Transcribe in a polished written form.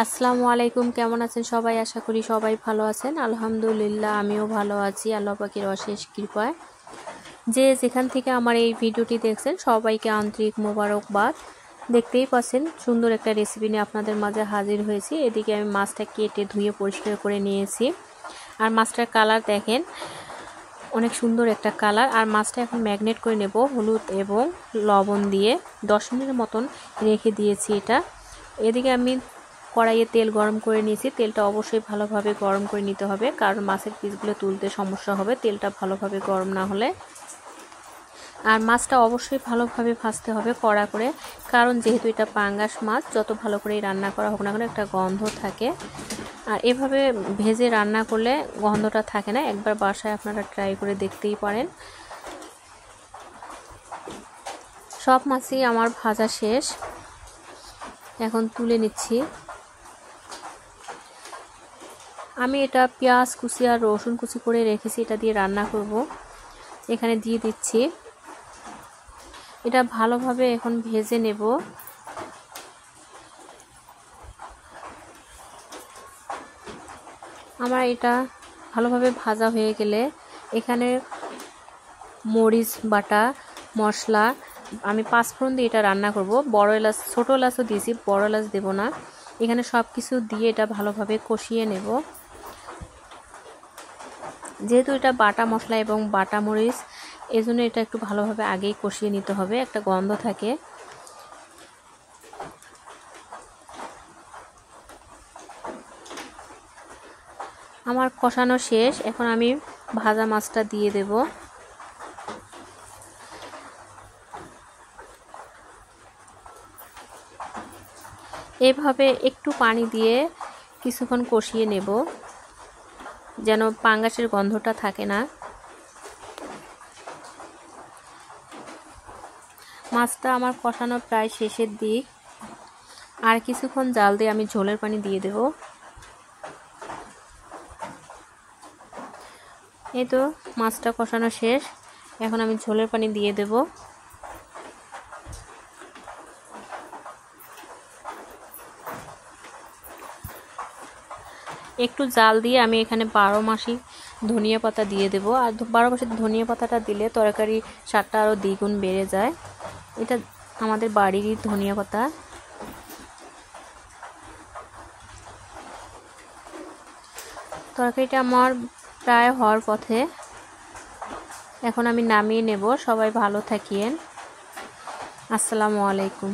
আসসালামু আলাইকুম। কেমন আছেন সবাই? আশা করি সবাই ভালো আছেন। আলহামদুলিল্লাহ আমিও ভালো আছি আল্লাহ পাকের অশেষ কৃপায়। যে যেখান থেকে আমার এই ভিডিওটি দেখছেন সবাইকে আন্তরিক মোবারকবাদ। দেখতেই পাচ্ছেন সুন্দর একটা রেসিপি নিয়ে আপনাদের মাঝে হাজির হয়েছি। এদিকে আমি মাছটা কেটে ধুয়ে পরিষ্কার করে নিয়েছি। আর মাছটার কালার দেখেন, অনেক সুন্দর একটা কালার। আর মাছটা এখন ম্যাগনেট করে নেব হলুদ এবং লবণ দিয়ে। 10 মিনিটের মতন রেখে দিয়েছি এটা। এদিকে আমি কড়াইয়ে তেল গরম করে নিয়েছি। তেলটা অবশ্যই ভালোভাবে গরম করে নিতে হবে, কারণ মাছের পিসগুলো তুলতে সমস্যা হবে তেলটা ভালোভাবে গরম না হলে। আর মাছটা অবশ্যই ভালোভাবে ভাজতে হবে কড়া করে, কারণ যেহেতু এটা পাঙ্গাস মাছ, যত ভালো করে রান্না করা হোক না কেন একটা গন্ধ থাকে। আর এভাবে ভেজে রান্না করলে গন্ধটা থাকে না। একবার বাসায় আপনারা ট্রাই করে দেখতেই পারেন। সব মাছই আমার ভাজা শেষ, এখন তুলে নিচ্ছি। আমি এটা পেঁয়াজ কুচি আর রসুন কুচি করে রেখেছি, এটা দিয়ে রান্না করব। এখানে দিয়ে দিচ্ছি। এটা ভালোভাবে এখন ভেজে নেব। আমার এটা ভালোভাবে ভাজা হয়ে গেলে এখানে মরিচ বাটা, মশলা, আমি 5 ফোড়ন দিয়ে এটা রান্না করব। বড় এলাচ, ছোট এলাচও দিয়েছি, বড় এলাচ দেব না। এখানে সব কিছু দিয়ে এটা ভালোভাবে কষিয়ে নেব। যেহেতু এটা বাটা মশলা এবং বাটা মরিচ, এজন্য এটা একটু ভালোভাবে আগেই কষিয়ে নিতে হবে, একটা গন্ধ থাকে। আমার কষানো শেষ, এখন আমি ভাজা মাছটা দিয়ে দেব। এভাবে একটু পানি দিয়ে কিছুক্ষণ কষিয়ে নেব, যেন পাঙ্গাসের গন্ধটা থাকে না। মাছটা আমার কষানো প্রায় শেষের দিক। আর কিছুক্ষণ জাল দিয়ে আমি ঝোলের পানি দিয়ে দেব। এই তো মাছটা কষানো শেষ, এখন আমি ঝোলের পানি দিয়ে দেব। একটু জাল দিয়ে আমি এখানে 12 মাসি ধনিয়া পাতা দিয়ে দেব। আর 12 মাসি ধনিয়া পাতাটা দিলে তরকারি স্বাদটা আরও দ্বিগুণ বেড়ে যায়। এটা আমাদের বাড়িরই ধনিয়া পাতা। তরকারিটা আমার প্রায় হওয়ার পথে, এখন আমি নামিয়ে নেব। সবাই ভালো থাকিয়েন। আসসালামু আলাইকুম।